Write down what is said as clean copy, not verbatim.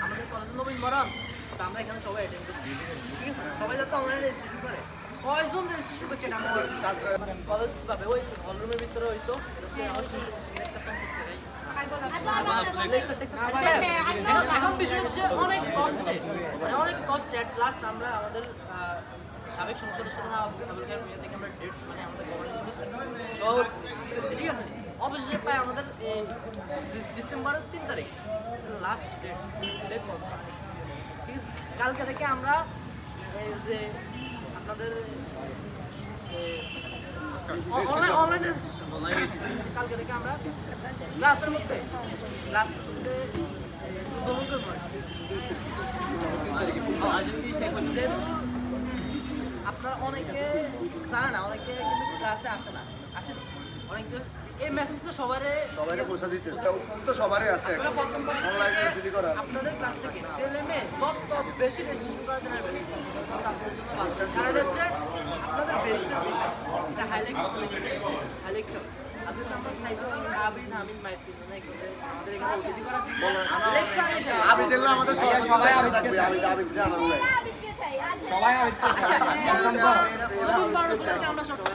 আমাদের কলেজের নবীনবরণ তো আমরা এখানে সবাই অ্যাটেন্ড করছি, ঠিক আছে? সবাই যাতে অনলাইনে রেজিস্ট্রেশন করে। কয়জন রেজিস্ট্রেশন করছে এটা আমাদের কলেজ পাবে ওই হলরুমের ভিতরে হইতো এখন বিষয় হচ্ছে অনেক কষ্টে লাস্ট আমরা আমাদের সাবেক সংসদ সদস্য থেকে আমরা ডেট মানে আমাদের ঠিক আছে অবশ্যই পাই আমাদের ডিসেম্বরের 3 তারিখ লাস্ট ডেট ঠিক আছে। কালকে থেকে আমরা এই যে আপনাদের অনলাইনে কালকে থেকে আমরা ক্লাসের মধ্যে ভ্রমণ করবো। আপনারা অনেকে জানে না, অনেকে কিন্তু ক্লাসে আসে না, আসেনি অনেকে। এই মেসেজটা সবারই পৌঁছা দিতে তো সবারই আছে অনলাইনে রেজিস্ট্রেশন করা। আপনাদের ক্লাস থেকে ছেলে মেয়ে যত বেশি রেজিস্ট্রেশন করা দেন আপনাদের জন্য ভালো। কারণ হচ্ছে আপনাদের বেসিক বিষয় এটা হাইলাইট আজকে আমরা চাইতেছি আবিদ হামিদ মাইতি আমাদের এখানে অতিথি করার জন্য লেকচার হিসেবে আবিদুল্লাহ আমাদের সবাই থাকবে। আবিদ জানানো যায় সবাই আচ্ছা আমরা সবাই